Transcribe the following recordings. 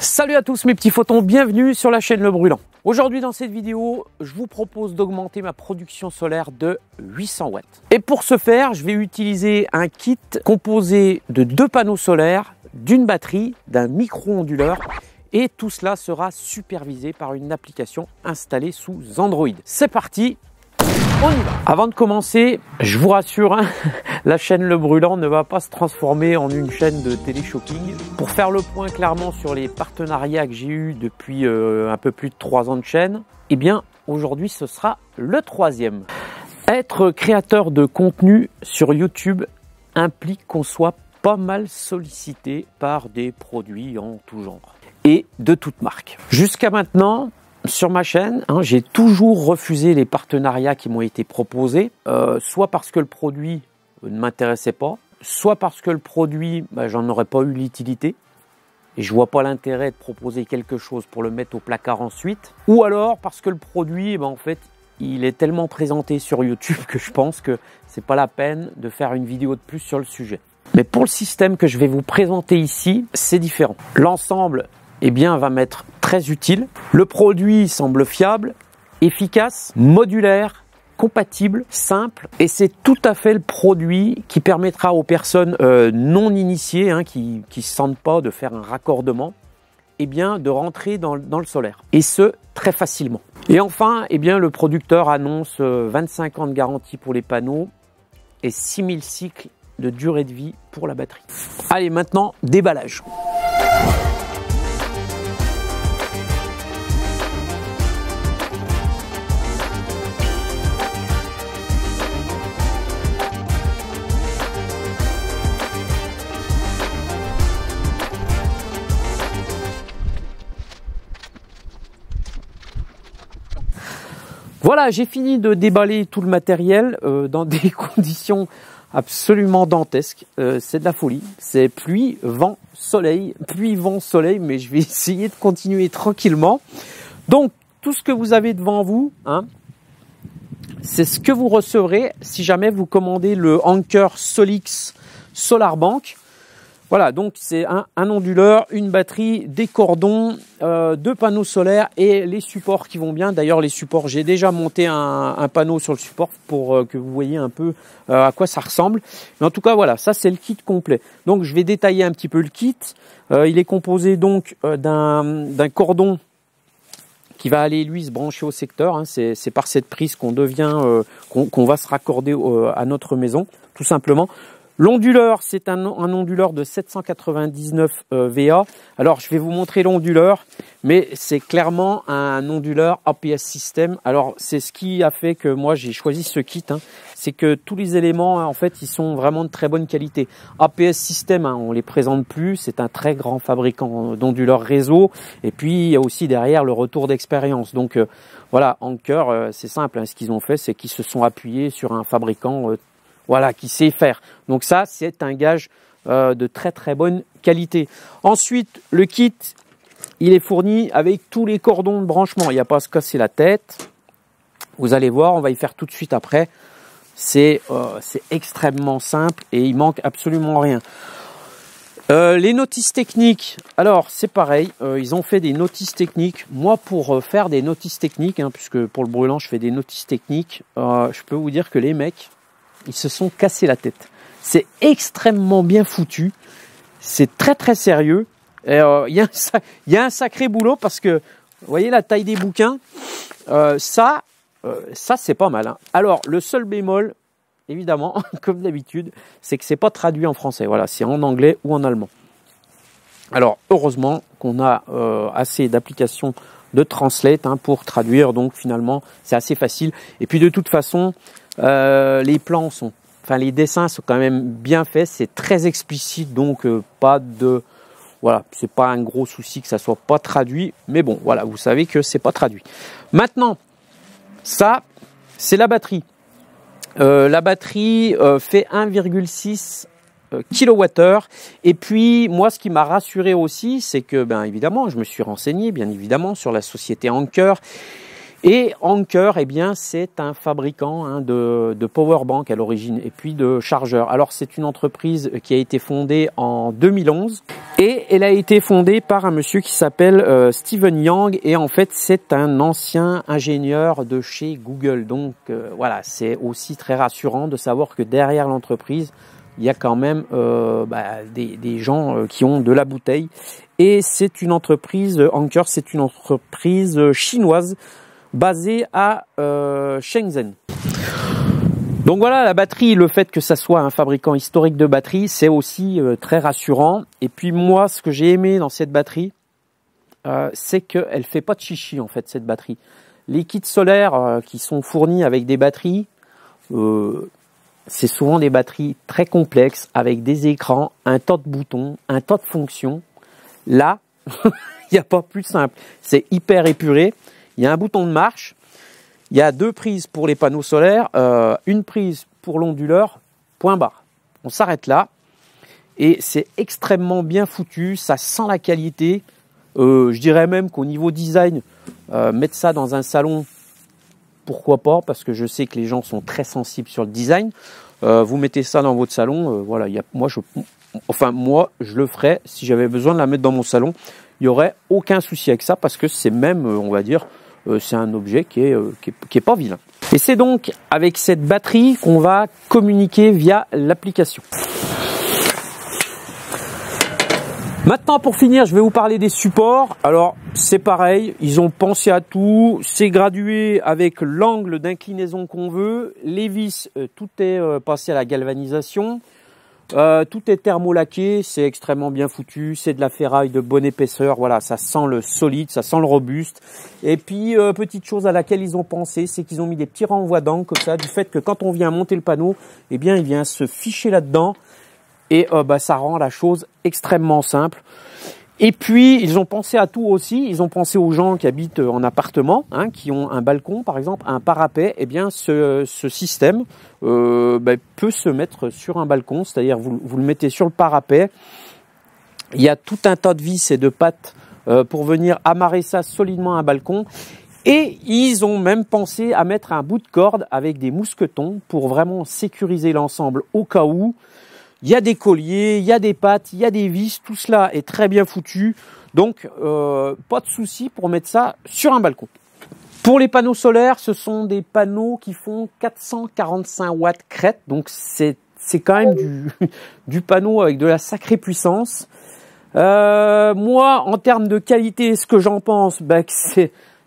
Salut à tous mes petits photons, bienvenue sur la chaîne Le Brûlant. Aujourd'hui dans cette vidéo, je vous propose d'augmenter ma production solaire de 800 watts. Et pour ce faire, je vais utiliser un kit composé de 2 panneaux solaires, d'une batterie, d'un micro-onduleur et tout cela sera supervisé par une application installée sous Android. C'est parti, on y va. Avant de commencer, je vous rassure, la chaîne Le Brûlant ne va pas se transformer en une chaîne de télé-shopping. Pour faire le point clairement sur les partenariats que j'ai eus depuis un peu plus de 3 ans de chaîne, eh bien aujourd'hui ce sera le 3e. Être créateur de contenu sur YouTube implique qu'on soit pas mal sollicité par des produits en tout genre et de toutes marques. Jusqu'à maintenant, sur ma chaîne, j'ai toujours refusé les partenariats qui m'ont été proposés, soit parce que le produit ne m'intéressait pas, soit parce que le produit, j'en aurais pas eu l'utilité et je vois pas l'intérêt de proposer quelque chose pour le mettre au placard ensuite, ou alors parce que le produit, en fait, il est tellement présenté sur YouTube que je pense que c'est pas la peine de faire une vidéo de plus sur le sujet. Mais pour le système que je vais vous présenter ici, c'est différent. L'ensemble, va m'être très utile. Le produit semble fiable, efficace, modulaire, compatible, simple, et c'est tout à fait le produit qui permettra aux personnes non initiées, qui ne se sentent pas de faire un raccordement, de rentrer dans le solaire, et ce très facilement. Et enfin, le producteur annonce 25 ans de garantie pour les panneaux et 6000 cycles de durée de vie pour la batterie. Allez, maintenant déballage. Voilà, j'ai fini de déballer tout le matériel dans des conditions absolument dantesques. C'est de la folie. C'est pluie, vent, soleil, mais je vais essayer de continuer tranquillement. Donc, tout ce que vous avez devant vous, c'est ce que vous recevrez si jamais vous commandez le Anker Solix Solar Bank. Voilà, donc c'est un onduleur, une batterie, des cordons, 2 panneaux solaires et les supports qui vont bien. D'ailleurs, les supports, j'ai déjà monté un panneau sur le support pour que vous voyez un peu à quoi ça ressemble. Mais en tout cas, voilà, ça c'est le kit complet. Donc, je vais détailler un petit peu le kit. Il est composé donc d'un cordon qui va aller, lui, se brancher au secteur. C'est par cette prise qu'on va se raccorder à notre maison, tout simplement. L'onduleur, c'est un onduleur de 799 VA. Alors, je vais vous montrer l'onduleur, mais c'est clairement un onduleur APS System. Alors, c'est ce qui a fait que moi, j'ai choisi ce kit. C'est que tous les éléments, en fait, ils sont vraiment de très bonne qualité. APS System, on les présente plus. C'est un très grand fabricant d'onduleurs réseau. Et puis, il y a aussi derrière le retour d'expérience. Donc, voilà, Anker, c'est simple. Ce qu'ils ont fait, c'est qu'ils se sont appuyés sur un fabricant qui sait faire. Donc ça, c'est un gage de très très bonne qualité. Ensuite, le kit, il est fourni avec tous les cordons de branchement. Il n'y a pas à se casser la tête. Vous allez voir, on va y faire tout de suite après. C'est extrêmement simple et il manque absolument rien. Les notices techniques, alors c'est pareil, ils ont fait des notices techniques. Moi, pour faire des notices techniques, puisque pour le brûlant, je fais des notices techniques, je peux vous dire que les mecs, ils se sont cassés la tête. C'est extrêmement bien foutu. C'est très très sérieux. Il y a un sacré boulot parce que, vous voyez la taille des bouquins, ça c'est pas mal. Alors, le seul bémol, évidemment, comme d'habitude, c'est que c'est pas traduit en français. Voilà, c'est en anglais ou en allemand. Alors, heureusement qu'on a assez d'applications de Translate pour traduire. Donc, finalement, c'est assez facile. Et puis, de toute façon, les plans les dessins sont quand même bien faits, c'est très explicite, donc c'est pas un gros souci que ça soit pas traduit, mais bon, voilà, vous savez que c'est pas traduit. Maintenant, ça, c'est la batterie. La batterie fait 1,6 kWh. Et puis, moi, ce qui m'a rassuré aussi, c'est que, évidemment, je me suis renseigné, bien évidemment, sur la société Anker. Et Anker, eh bien, c'est un fabricant de powerbank à l'origine et puis de chargeurs. Alors, c'est une entreprise qui a été fondée en 2011 et elle a été fondée par un monsieur qui s'appelle Steven Yang et en fait, c'est un ancien ingénieur de chez Google. Donc, voilà, c'est aussi très rassurant de savoir que derrière l'entreprise, il y a quand même des gens qui ont de la bouteille. Et c'est une entreprise, Anker, c'est une entreprise chinoise basé à Shenzhen. Donc voilà, la batterie, le fait que ça soit un fabricant historique de batterie, c'est aussi très rassurant. Et puis moi, ce que j'ai aimé dans cette batterie, c'est qu'elle fait pas de chichi en fait, cette batterie. Les kits solaires qui sont fournis avec des batteries, c'est souvent des batteries très complexes avec des écrans, un tas de boutons, un tas de fonctions. Là, il n'y a pas plus simple. C'est hyper épuré. Il y a un bouton de marche, il y a 2 prises pour les panneaux solaires, une prise pour l'onduleur, point barre. On s'arrête là et c'est extrêmement bien foutu, ça sent la qualité. Je dirais même qu'au niveau design, mettre ça dans un salon, pourquoi pas, parce que je sais que les gens sont très sensibles sur le design. Vous mettez ça dans votre salon, voilà. Moi, je le ferais si j'avais besoin de la mettre dans mon salon. Il n'y aurait aucun souci avec ça parce que c'est même, on va dire, c'est un objet qui est pas vilain. Et c'est donc avec cette batterie qu'on va communiquer via l'application. Maintenant, pour finir, je vais vous parler des supports. Alors, c'est pareil, ils ont pensé à tout. C'est gradué avec l'angle d'inclinaison qu'on veut. Les vis, tout est passé à la galvanisation. Tout est thermolaqué, c'est extrêmement bien foutu, c'est de la ferraille de bonne épaisseur, voilà, ça sent le solide, ça sent le robuste. Et puis, petite chose à laquelle ils ont pensé, c'est qu'ils ont mis des petits renvois d'angle comme ça, du fait que quand on vient monter le panneau, eh bien, il vient se ficher là-dedans et ça rend la chose extrêmement simple. Et puis, ils ont pensé à tout aussi. Ils ont pensé aux gens qui habitent en appartement, qui ont un balcon, par exemple, un parapet. Eh bien, ce système peut se mettre sur un balcon, c'est-à-dire vous le mettez sur le parapet. Il y a tout un tas de vis et de pattes pour venir amarrer ça solidement à un balcon. Et ils ont même pensé à mettre un bout de corde avec des mousquetons pour vraiment sécuriser l'ensemble au cas où. Il y a des colliers, il y a des pattes, il y a des vis, tout cela est très bien foutu. Donc, pas de souci pour mettre ça sur un balcon. Pour les panneaux solaires, ce sont des panneaux qui font 445 watts crête. Donc, c'est quand même du panneau avec de la sacrée puissance. Moi, en termes de qualité, ce que j'en pense,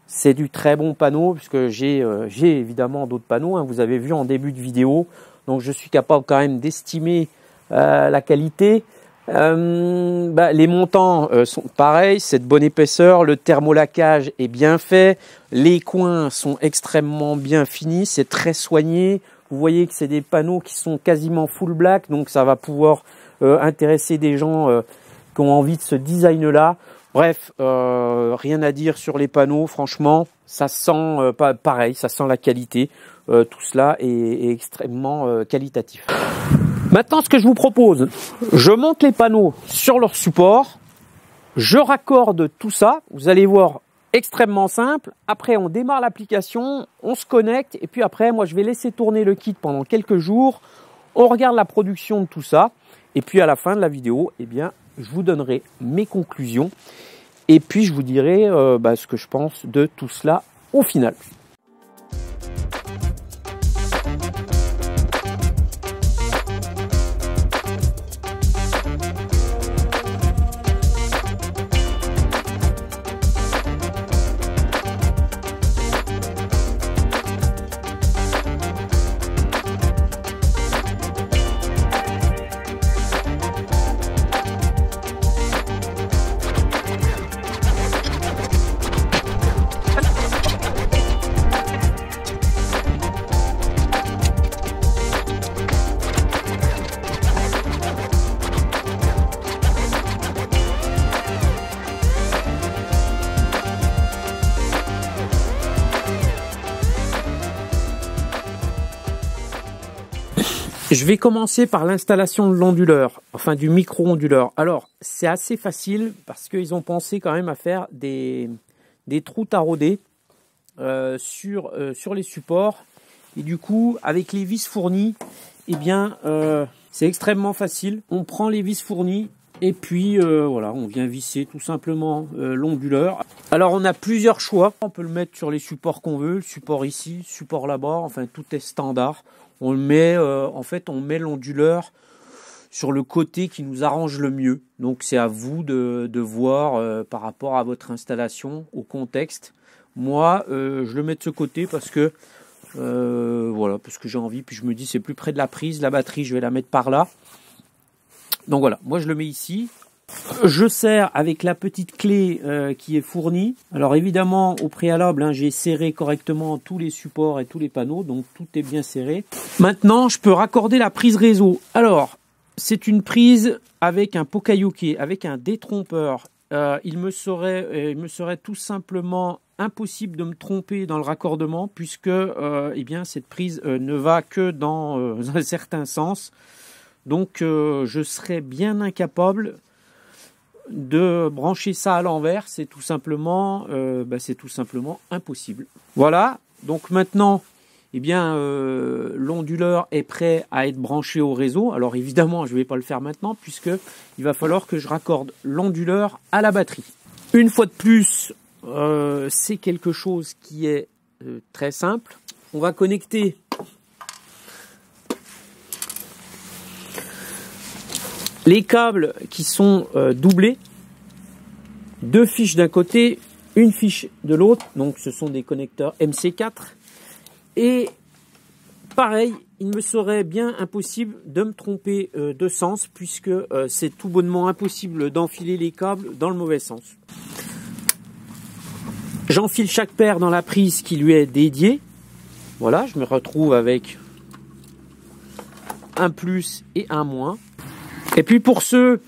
c'est du très bon panneau, puisque j'ai évidemment d'autres panneaux. Vous avez vu en début de vidéo. Donc, je suis capable quand même d'estimer la qualité. Les montants sont pareils, c'est de bonne épaisseur, le thermolaquage est bien fait, les coins sont extrêmement bien finis, c'est très soigné. Vous voyez que c'est des panneaux qui sont quasiment full black, donc ça va pouvoir intéresser des gens qui ont envie de ce design là. Bref, rien à dire sur les panneaux, franchement, ça sent pareil, ça sent la qualité. Tout cela est extrêmement qualitatif. Maintenant, ce que je vous propose, je monte les panneaux sur leur support, je raccorde tout ça, vous allez voir, extrêmement simple. Après, on démarre l'application, on se connecte, et puis après, moi, je vais laisser tourner le kit pendant quelques jours, on regarde la production de tout ça, et puis à la fin de la vidéo, eh bien, je vous donnerai mes conclusions, et puis je vous dirai ce que je pense de tout cela au final. Je vais commencer par l'installation de l'onduleur, enfin du micro-onduleur. Alors, c'est assez facile parce qu'ils ont pensé quand même à faire des trous taraudés sur les supports. Et du coup, avec les vis fournies, eh bien, c'est extrêmement facile. On prend les vis fournies et puis voilà, on vient visser tout simplement l'onduleur. Alors, on a plusieurs choix. On peut le mettre sur les supports qu'on veut, le support ici, le support là-bas. Enfin, tout est standard. On le met, en fait, on met l'onduleur sur le côté qui nous arrange le mieux. Donc, c'est à vous de voir par rapport à votre installation, au contexte. Moi, je le mets de ce côté parce que voilà, parce que j'ai envie, puis je me dis c'est plus près de la prise, la batterie je vais la mettre par là. Donc voilà, moi je le mets ici. Je serre avec la petite clé qui est fournie. Alors évidemment au préalable, hein, j'ai serré correctement tous les supports et tous les panneaux, donc tout est bien serré. Maintenant je peux raccorder la prise réseau. Alors c'est une prise avec un Poka-Yoke, avec un détrompeur. Il me serait tout simplement impossible de me tromper dans le raccordement puisque eh bien, cette prise ne va que dans un certain sens. Donc je serais bien incapable de brancher ça à l'envers. C'est tout simplement impossible. Voilà, donc maintenant eh bien, l'onduleur est prêt à être branché au réseau. Alors évidemment, je ne vais pas le faire maintenant puisque il va falloir que je raccorde l'onduleur à la batterie. Une fois de plus, c'est quelque chose qui est très simple. On va connecter les câbles qui sont doublés. 2 fiches d'un côté, une fiche de l'autre. Donc ce sont des connecteurs MC4. Et pareil, il me serait bien impossible de me tromper de sens puisque c'est tout bonnement impossible d'enfiler les câbles dans le mauvais sens. J'enfile chaque paire dans la prise qui lui est dédiée. Voilà, je me retrouve avec un plus et un moins. Et puis pour ceux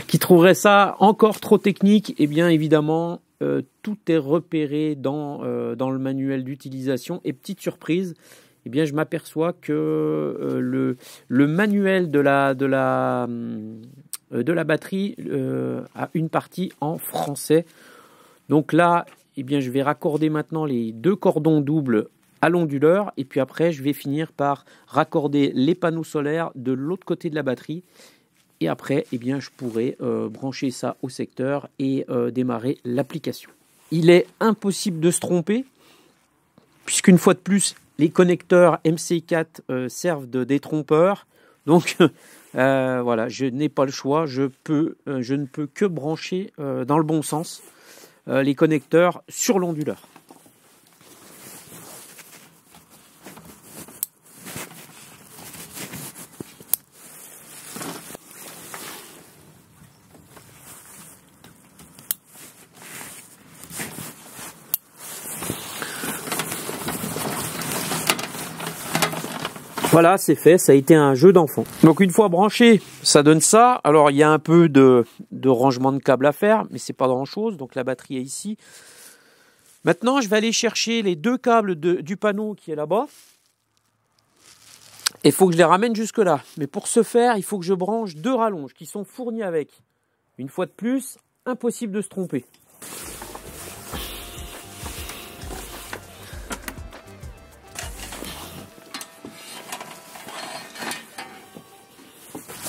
qui trouveraient ça encore trop technique, eh bien évidemment, tout est repéré dans le manuel d'utilisation. Et petite surprise, eh bien je m'aperçois que le manuel de la batterie a une partie en français. Donc là, eh bien je vais raccorder maintenant les 2 cordons doubles à l'onduleur et puis après je vais finir par raccorder les panneaux solaires de l'autre côté de la batterie. Et après, eh bien, je pourrai brancher ça au secteur et démarrer l'application. Il est impossible de se tromper, puisqu'une fois de plus, les connecteurs MC4 servent de détrompeurs. Donc, voilà, je n'ai pas le choix. Je ne peux que brancher dans le bon sens les connecteurs sur l'onduleur. Voilà, c'est fait, ça a été un jeu d'enfant. Donc une fois branché, ça donne ça. Alors il y a un peu de rangement de câbles à faire, mais c'est pas grand chose. Donc la batterie est ici. Maintenant, je vais aller chercher les 2 câbles du panneau qui est là-bas. Et il faut que je les ramène jusque là. Mais pour ce faire, il faut que je branche 2 rallonges qui sont fournis avec. Une fois de plus, impossible de se tromper.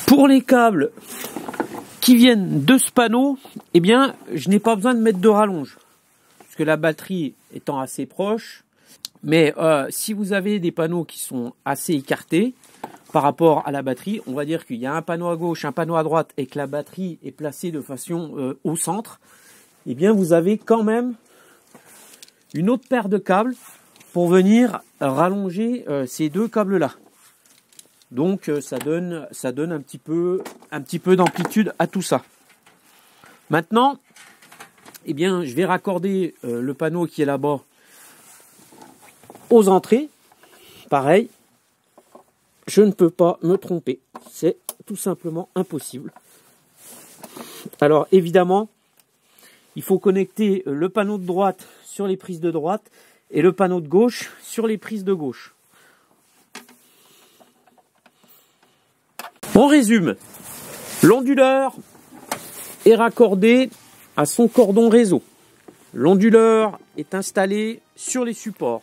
Pour les câbles qui viennent de ce panneau, eh bien, je n'ai pas besoin de mettre de rallonge. Parce que la batterie étant assez proche. Mais si vous avez des panneaux qui sont assez écartés par rapport à la batterie, on va dire qu'il y a un panneau à gauche, un panneau à droite et que la batterie est placée de façon au centre, eh bien, vous avez quand même une autre paire de câbles pour venir rallonger ces 2 câbles-là. Donc ça donne un petit peu d'amplitude à tout ça. Maintenant, eh bien, je vais raccorder le panneau qui est là-bas aux entrées. Pareil, je ne peux pas me tromper. C'est tout simplement impossible. Alors évidemment, il faut connecter le panneau de droite sur les prises de droite et le panneau de gauche sur les prises de gauche. On résume, l'onduleur est raccordé à son cordon réseau. L'onduleur est installé sur les supports.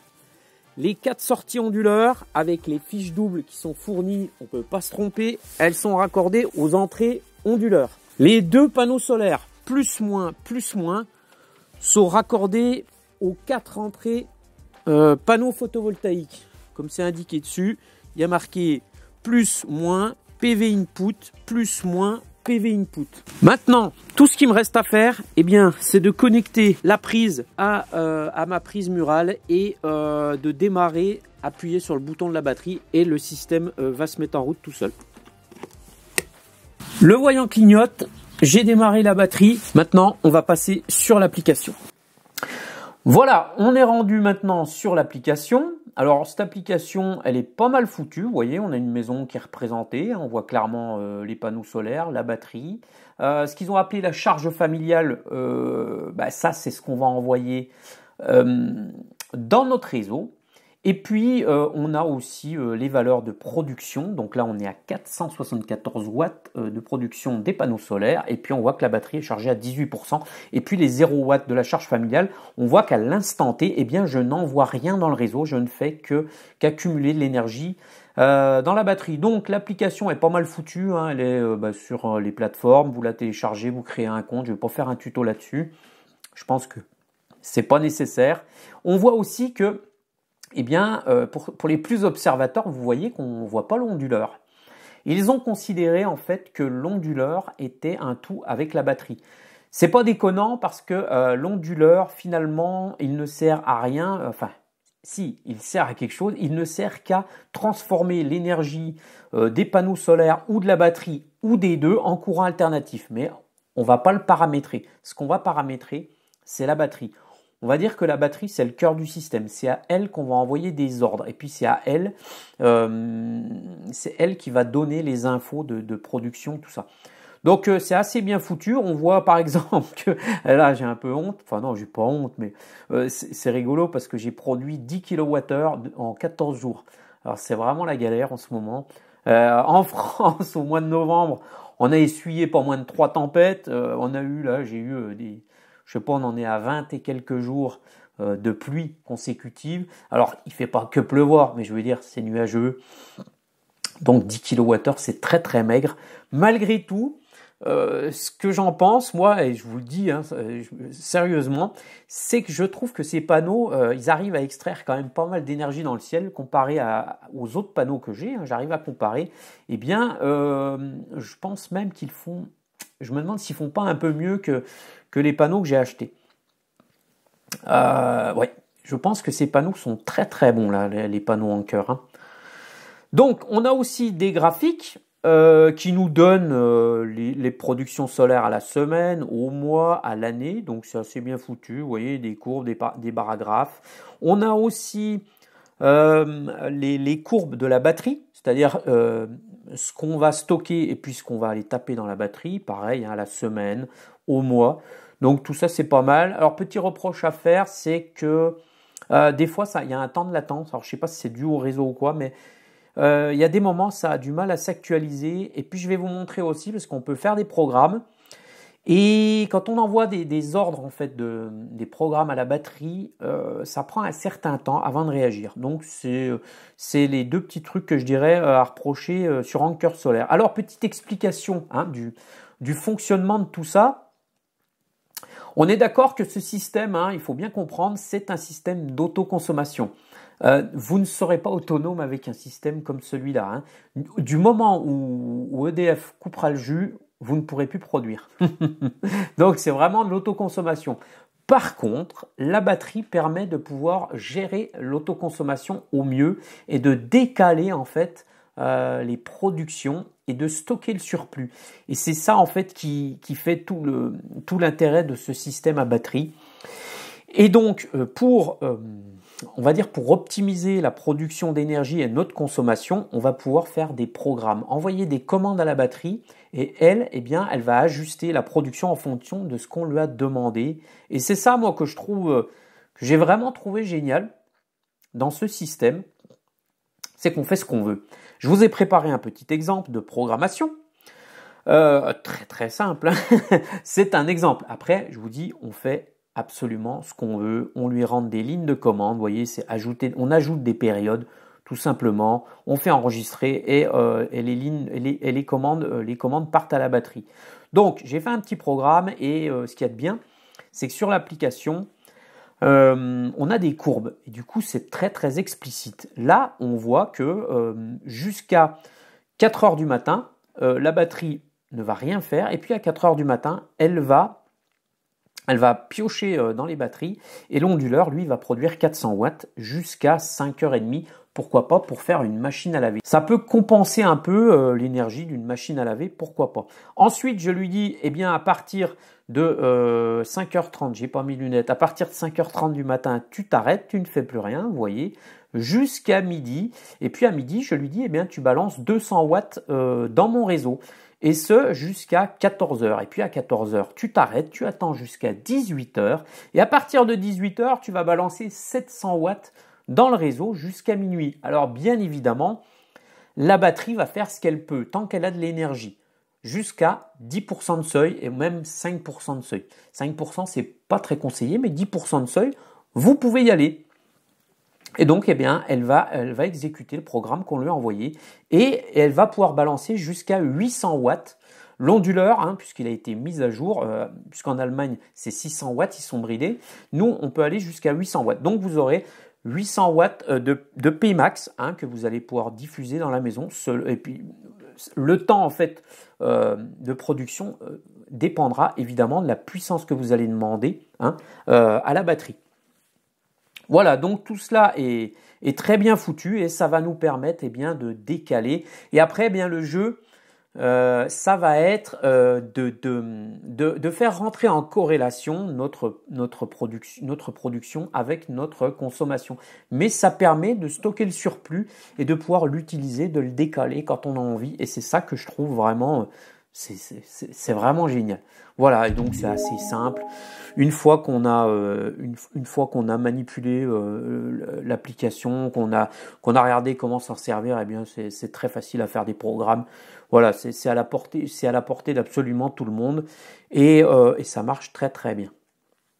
Les 4 sorties onduleurs, avec les fiches doubles qui sont fournies, on ne peut pas se tromper, elles sont raccordées aux entrées onduleurs. Les 2 panneaux solaires, plus moins, sont raccordés aux 4 entrées panneaux photovoltaïques. Comme c'est indiqué dessus, il y a marqué plus, moins, PV input, plus, moins, PV input. Maintenant, tout ce qui me reste à faire, eh bien, c'est de connecter la prise à ma prise murale et de démarrer, appuyer sur le bouton de la batterie et le système va se mettre en route tout seul. Le voyant clignote, j'ai démarré la batterie. Maintenant, on va passer sur l'application. Voilà, on est rendu maintenant sur l'application. Alors cette application, elle est pas mal foutue. Vous voyez, on a une maison qui est représentée. On voit clairement les panneaux solaires, la batterie. Ce qu'ils ont appelé la charge familiale, ça c'est ce qu'on va envoyer dans notre réseau. Et puis on a aussi les valeurs de production. Donc là on est à 474 watts de production des panneaux solaires. Et puis on voit que la batterie est chargée à 18%. Et puis les 0 watts de la charge familiale, on voit qu'à l'instant T, eh bien je n'envoie rien dans le réseau. Je ne fais qu'accumuler de l'énergie dans la batterie. Donc l'application est pas mal foutue, hein. Elle est sur les plateformes. Vous la téléchargez, vous créez un compte. Je ne vais pas faire un tuto là-dessus. Je pense que c'est pas nécessaire. On voit aussi que eh bien, pour les plus observateurs, vous voyez qu'on ne voit pas l'onduleur. Ils ont considéré en fait que l'onduleur était un tout avec la batterie. C'est pas déconnant parce que l'onduleur, finalement, il ne sert à rien. Enfin, si, il sert à quelque chose. Il ne sert qu'à transformer l'énergie des panneaux solaires ou de la batterie ou des deux en courant alternatif. Mais on ne va pas le paramétrer. Ce qu'on va paramétrer, c'est la batterie. On va dire que la batterie, c'est le cœur du système. C'est à elle qu'on va envoyer des ordres. Et puis, c'est à elle, c'est elle qui va donner les infos de production, tout ça. Donc, c'est assez bien foutu. On voit, par exemple, que là, j'ai un peu honte. Enfin, non, j'ai pas honte, mais c'est rigolo parce que j'ai produit 10 kWh en 14 jours. Alors, c'est vraiment la galère en ce moment. En France, au mois de novembre, on a essuyé pas moins de 3 tempêtes. On a eu, là, j'ai eu je sais pas, on en est à 20 et quelques jours de pluie consécutive. Alors, il fait pas que pleuvoir, mais je veux dire, c'est nuageux. Donc, 10 kWh, c'est très très maigre. Malgré tout, ce que j'en pense, moi, et je vous le dis sérieusement, c'est que je trouve que ces panneaux, ils arrivent à extraire quand même pas mal d'énergie dans le ciel comparé aux autres panneaux que j'ai. J'arrive à comparer. Eh bien, je pense même qu'ils font... Je me demande s'ils font pas un peu mieux que les panneaux que j'ai achetés. Ouais, je pense que ces panneaux sont très très bons là, les panneaux Anker. Hein. Donc, on a aussi des graphiques qui nous donnent les productions solaires à la semaine, au mois, à l'année. Donc, c'est assez bien foutu. Vous voyez, des courbes, des paragraphes. On a aussi les courbes de la batterie, c'est-à-dire ce qu'on va stocker et puis ce qu'on va aller taper dans la batterie, pareil, hein, à la semaine, au mois. Donc tout ça, c'est pas mal. Alors, petit reproche à faire, c'est que des fois, il y a un temps de latence. Alors, je ne sais pas si c'est dû au réseau ou quoi, mais il y a des moments, ça a du mal à s'actualiser. Et puis, je vais vous montrer aussi, parce qu'on peut faire des programmes. Et quand on envoie des ordres en fait des programmes à la batterie, ça prend un certain temps avant de réagir. Donc c'est les deux petits trucs que je dirais à reprocher sur Anker Solaire. Alors petite explication du fonctionnement de tout ça. On est d'accord que ce système, il faut bien comprendre, c'est un système d'autoconsommation. Vous ne serez pas autonome avec un système comme celui-là. Hein. Du moment où EDF coupera le jus, vous ne pourrez plus produire. Donc, c'est vraiment de l'autoconsommation. Par contre, la batterie permet de pouvoir gérer l'autoconsommation au mieux et de décaler en fait les productions et de stocker le surplus. Et c'est ça en fait qui fait tout l'intérêt de ce système à batterie. Et donc, on va dire pour optimiser la production d'énergie et notre consommation, on va pouvoir faire des programmes, envoyer des commandes à la batterie et elle, eh bien, elle va ajuster la production en fonction de ce qu'on lui a demandé. Et c'est ça, moi, que je trouve, que j'ai vraiment trouvé génial dans ce système, c'est qu'on fait ce qu'on veut. Je vous ai préparé un petit exemple de programmation. Très très simple. C'est un exemple. Après, je vous dis, on fait absolument ce qu'on veut. On lui rentre des lignes de commande. Vous voyez, c'est ajouter, on ajoute des périodes, tout simplement. On fait enregistrer et les commandes partent à la batterie. Donc, j'ai fait un petit programme et ce qu'il y a de bien, c'est que sur l'application, on a des courbes et du coup, c'est très très explicite. Là, on voit que jusqu'à 4 heures du matin, la batterie ne va rien faire et puis à 4 heures du matin, elle va piocher dans les batteries et l'onduleur, lui, va produire 400 watts jusqu'à 5h30. Pourquoi pas pour faire une machine à laver. Ça peut compenser un peu l'énergie d'une machine à laver, pourquoi pas. Ensuite, je lui dis, eh bien, à partir de 5h30, j'ai pas mis lunettes, à partir de 5h30 du matin, tu t'arrêtes, tu ne fais plus rien, vous voyez, jusqu'à midi. Et puis à midi, je lui dis, eh bien, tu balances 200 watts dans mon réseau. Et ce, jusqu'à 14h. Et puis à 14h, tu t'arrêtes, tu attends jusqu'à 18h. Et à partir de 18h, tu vas balancer 700 watts dans le réseau jusqu'à minuit. Alors bien évidemment, la batterie va faire ce qu'elle peut, tant qu'elle a de l'énergie, jusqu'à 10% de seuil et même 5% de seuil. 5%, c'est pas très conseillé, mais 10% de seuil, vous pouvez y aller. Et donc, eh bien, elle va exécuter le programme qu'on lui a envoyé et elle va pouvoir balancer jusqu'à 800 watts. L'onduleur, hein, puisqu'il a été mis à jour, puisqu'en Allemagne, c'est 600 watts, ils sont bridés. Nous, on peut aller jusqu'à 800 watts. Donc, vous aurez 800 watts de Pmax hein, que vous allez pouvoir diffuser dans la maison. Et puis, le temps, en fait, de production dépendra évidemment de la puissance que vous allez demander hein, à la batterie. Voilà, donc tout cela est très bien foutu et ça va nous permettre eh bien, de décaler. Et après, eh bien, le jeu, ça va être de faire rentrer en corrélation notre production avec notre consommation. Mais ça permet de stocker le surplus et de pouvoir l'utiliser, de le décaler quand on a envie. Et c'est ça que je trouve vraiment... C'est vraiment génial. Voilà, et donc c'est assez simple. Une fois qu'on a manipulé l'application, qu'on a regardé comment s'en servir, eh bien c'est très facile à faire des programmes. Voilà, c'est à la portée d'absolument tout le monde et ça marche très très bien.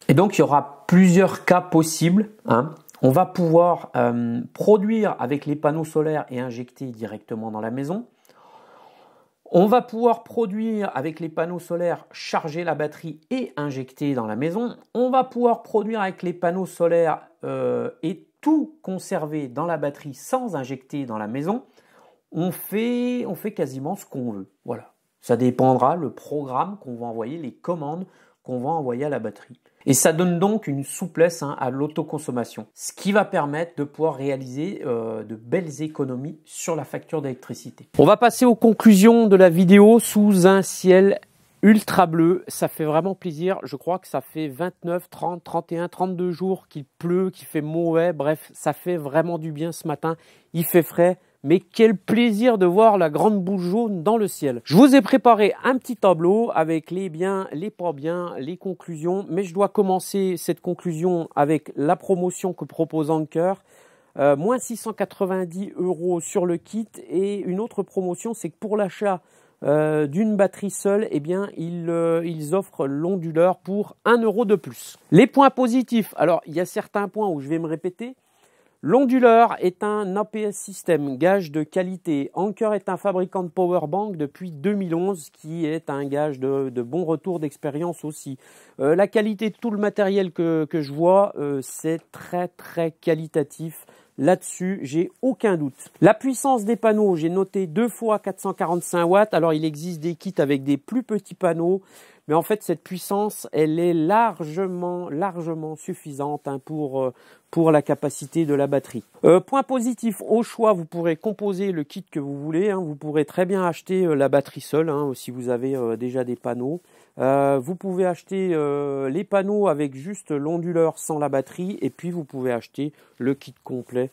Et donc il y aura plusieurs cas possibles. Hein. On va pouvoir produire avec les panneaux solaires et injecter directement dans la maison. On va pouvoir produire avec les panneaux solaires, charger la batterie et injecter dans la maison. On va pouvoir produire avec les panneaux solaires et tout conserver dans la batterie sans injecter dans la maison. On fait quasiment ce qu'on veut. Voilà. Ça dépendra le programme qu'on va envoyer, les commandes qu'on va envoyer à la batterie. Et ça donne donc une souplesse hein, à l'autoconsommation, ce qui va permettre de pouvoir réaliser de belles économies sur la facture d'électricité. On va passer aux conclusions de la vidéo sous un ciel ultra bleu. Ça fait vraiment plaisir. Je crois que ça fait 29, 30, 31, 32 jours qu'il pleut, qu'il fait mauvais. Bref, ça fait vraiment du bien ce matin. Il fait frais. Mais quel plaisir de voir la grande boule jaune dans le ciel. Je vous ai préparé un petit tableau avec les biens, les pas bien, les conclusions. Mais je dois commencer cette conclusion avec la promotion que propose Anker. Moins 690 € sur le kit. Et une autre promotion, c'est que pour l'achat d'une batterie seule, eh bien, ils offrent l'onduleur pour 1 € de plus. Les points positifs. Alors, il y a certains points où je vais me répéter. L'onduleur est un APS système, gage de qualité. Anker est un fabricant de powerbank depuis 2011, qui est un gage de bon retour d'expérience aussi. La qualité de tout le matériel que je vois, c'est très très qualitatif. Là-dessus, j'ai aucun doute. La puissance des panneaux, j'ai noté 2 fois 445 watts. Alors, il existe des kits avec des plus petits panneaux. Mais en fait, cette puissance, elle est largement suffisante hein, pour la capacité de la batterie. Point positif, au choix, vous pourrez composer le kit que vous voulez. Hein. Vous pourrez très bien acheter la batterie seule hein, si vous avez déjà des panneaux. Vous pouvez acheter les panneaux avec juste l'onduleur sans la batterie. Et puis, vous pouvez acheter le kit complet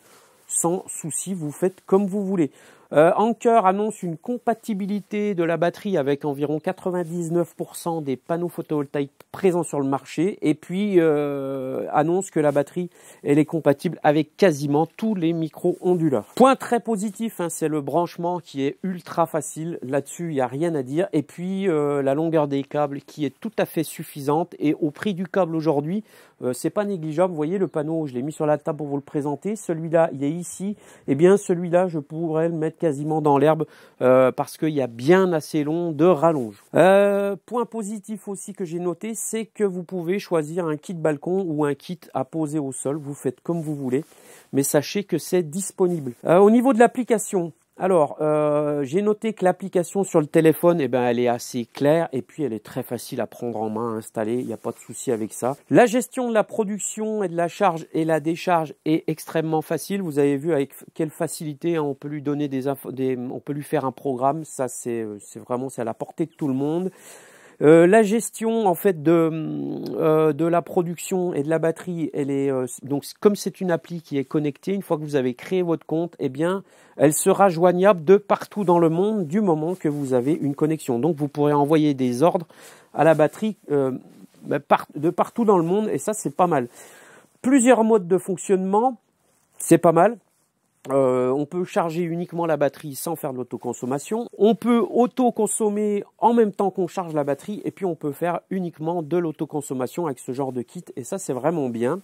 sans souci. Vous faites comme vous voulez. Anker annonce une compatibilité de la batterie avec environ 99% des panneaux photovoltaïques présents sur le marché et puis annonce que la batterie elle est compatible avec quasiment tous les micro-onduleurs. Point très positif, hein, c'est le branchement qui est ultra facile. Là-dessus, il n'y a rien à dire. Et puis la longueur des câbles qui est tout à fait suffisante et au prix du câble aujourd'hui, c'est pas négligeable. Vous voyez le panneau, je l'ai mis sur la table pour vous le présenter. Celui-là, il est ici. Eh bien, celui-là, je pourrais le mettre quasiment dans l'herbe parce qu'il y a bien assez long de rallonge. Point positif aussi que j'ai noté, c'est que vous pouvez choisir un kit balcon ou un kit à poser au sol. Vous faites comme vous voulez, mais sachez que c'est disponible. Au niveau de l'application, alors, j'ai noté que l'application sur le téléphone, eh ben, elle est assez claire et puis elle est très facile à prendre en main, à installer, il n'y a pas de souci avec ça. La gestion de la production et de la charge et la décharge est extrêmement facile. Vous avez vu avec quelle facilité hein, on peut lui donner on peut lui faire un programme. Ça, c'est vraiment à la portée de tout le monde. La gestion en fait de la production et de la batterie, elle est donc comme c'est une appli qui est connectée, une fois que vous avez créé votre compte, eh bien elle sera joignable de partout dans le monde du moment que vous avez une connexion. Donc vous pourrez envoyer des ordres à la batterie de partout dans le monde et ça c'est pas mal. Plusieurs modes de fonctionnement, c'est pas mal. On peut charger uniquement la batterie sans faire de l'autoconsommation. On peut auto-consommer en même temps qu'on charge la batterie et puis on peut faire uniquement de l'autoconsommation avec ce genre de kit et ça c'est vraiment bien.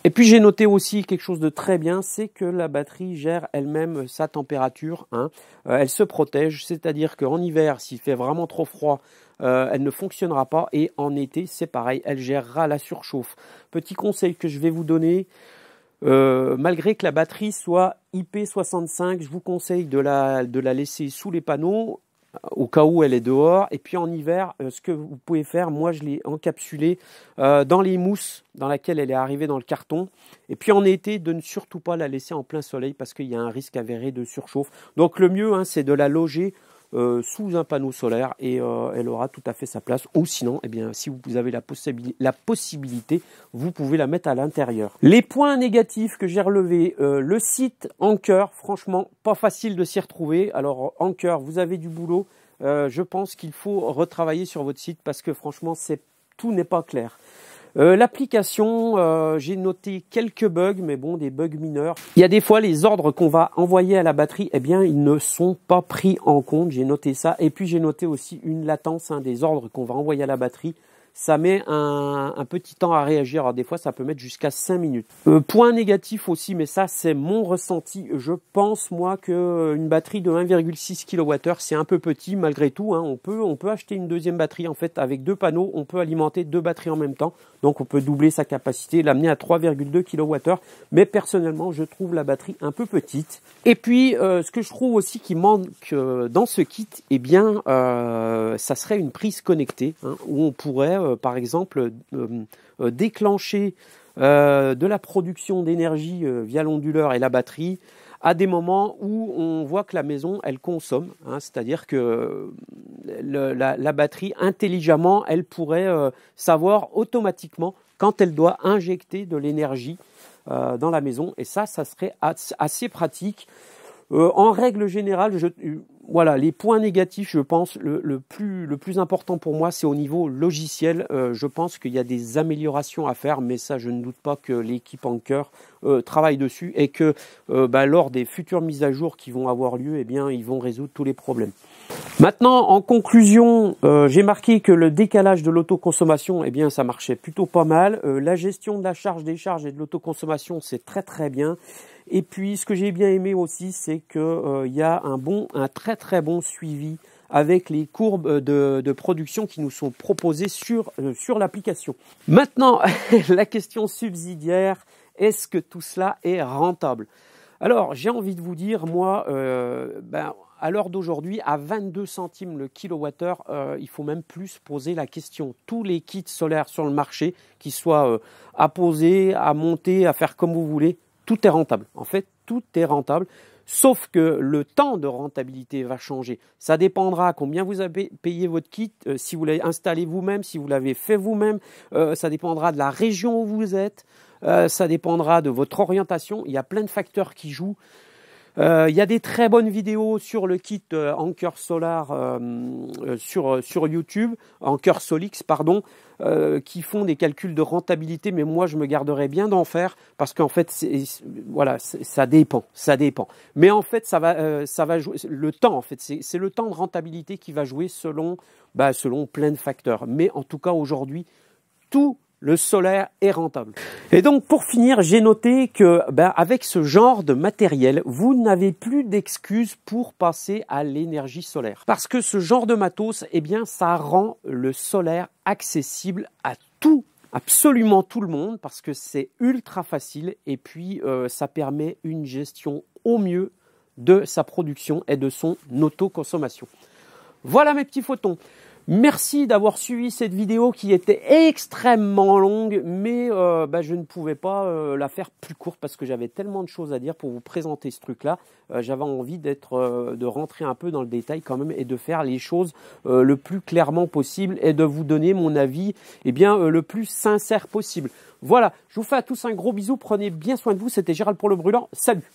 Et puis j'ai noté aussi quelque chose de très bien, c'est que la batterie gère elle-même sa température. Hein. Elle se protège, c'est-à-dire qu'en hiver, s'il fait vraiment trop froid, elle ne fonctionnera pas et en été c'est pareil, elle gérera la surchauffe. Petit conseil que je vais vous donner. Malgré que la batterie soit IP65, je vous conseille de la laisser sous les panneaux au cas où elle est dehors. Et puis en hiver, ce que vous pouvez faire, moi je l'ai encapsulée dans les mousses dans laquelle elle est arrivée dans le carton. Et puis en été, de ne surtout pas la laisser en plein soleil parce qu'il y a un risque avéré de surchauffe. Donc le mieux, hein, c'est de la loger sous un panneau solaire et elle aura tout à fait sa place. Ou sinon, eh bien, si vous avez la possibilité, vous pouvez la mettre à l'intérieur. Les points négatifs que j'ai relevés, le site Anker, franchement, pas facile de s'y retrouver. Alors Anker, vous avez du boulot. Je pense qu'il faut retravailler sur votre site parce que franchement, tout n'est pas clair. L'application, j'ai noté quelques bugs, mais bon, des bugs mineurs. Il y a des fois les ordres qu'on va envoyer à la batterie, eh bien, ils ne sont pas pris en compte. J'ai noté ça. Et puis, j'ai noté aussi une latence des ordres qu'on va envoyer à la batterie. Ça met un petit temps à réagir. Alors, des fois, ça peut mettre jusqu'à 5 minutes. Point négatif aussi, mais ça, c'est mon ressenti. Je pense, moi, qu'une batterie de 1,6 kWh, c'est un peu petit malgré tout. Hein. On peut acheter une deuxième batterie. En fait, avec 2 panneaux, on peut alimenter 2 batteries en même temps. Donc, on peut doubler sa capacité, l'amener à 3,2 kWh. Mais personnellement, je trouve la batterie un peu petite. Et puis, ce que je trouve aussi qui manque dans ce kit, eh bien, ça serait une prise connectée, hein, où on pourrait par exemple déclencher de la production d'énergie via l'onduleur et la batterie à des moments où on voit que la maison elle consomme, hein, c'est-à-dire que la batterie intelligemment elle pourrait savoir automatiquement quand elle doit injecter de l'énergie dans la maison et ça serait assez pratique. En règle générale, voilà, les points négatifs, je pense, le plus important pour moi, c'est au niveau logiciel. Je pense qu'il y a des améliorations à faire, mais ça, je ne doute pas que l'équipe Anker travaille dessus et que lors des futures mises à jour qui vont avoir lieu, eh bien, ils vont résoudre tous les problèmes. Maintenant, en conclusion, j'ai marqué que le décalage de l'autoconsommation, eh bien, ça marchait plutôt pas mal. La gestion de la charge, décharge et de l'autoconsommation, c'est très très bien. Et puis, ce que j'ai bien aimé aussi, c'est que y a un très très bon suivi avec les courbes de production qui nous sont proposées sur l'application. Maintenant, la question subsidiaire, est-ce que tout cela est rentable? Alors, j'ai envie de vous dire, moi, à l'heure d'aujourd'hui, à 22 centimes le kilowattheure, il faut même plus poser la question. Tous les kits solaires sur le marché, qu'ils soient à poser, à monter, à faire comme vous voulez, tout est rentable. En fait, tout est rentable, sauf que le temps de rentabilité va changer. Ça dépendra combien vous avez payé votre kit, si vous l'avez installé vous-même, si vous l'avez fait vous-même. Ça dépendra de la région où vous êtes, ça dépendra de votre orientation. Il y a plein de facteurs qui jouent. Il y a des très bonnes vidéos sur le kit Anker Solar sur YouTube, Anker Solix, pardon, qui font des calculs de rentabilité, mais moi je me garderais bien d'en faire parce qu'en fait, voilà, ça dépend. Mais en fait, ça va jouer le temps. En fait, c'est le temps de rentabilité qui va jouer selon plein de facteurs. Mais en tout cas, aujourd'hui, tout le solaire est rentable. Et donc pour finir, j'ai noté que avec ce genre de matériel, vous n'avez plus d'excuses pour passer à l'énergie solaire. Parce que ce genre de matos, eh bien, ça rend le solaire accessible à absolument tout le monde, parce que c'est ultra facile et puis ça permet une gestion au mieux de sa production et de son autoconsommation. Voilà mes petits photons. Merci d'avoir suivi cette vidéo qui était extrêmement longue, mais je ne pouvais pas la faire plus courte parce que j'avais tellement de choses à dire pour vous présenter ce truc-là. J'avais envie de rentrer un peu dans le détail quand même et de faire les choses le plus clairement possible et de vous donner mon avis le plus sincère possible. Voilà, je vous fais à tous un gros bisou, prenez bien soin de vous, c'était Gérald pour le Brûlant, salut!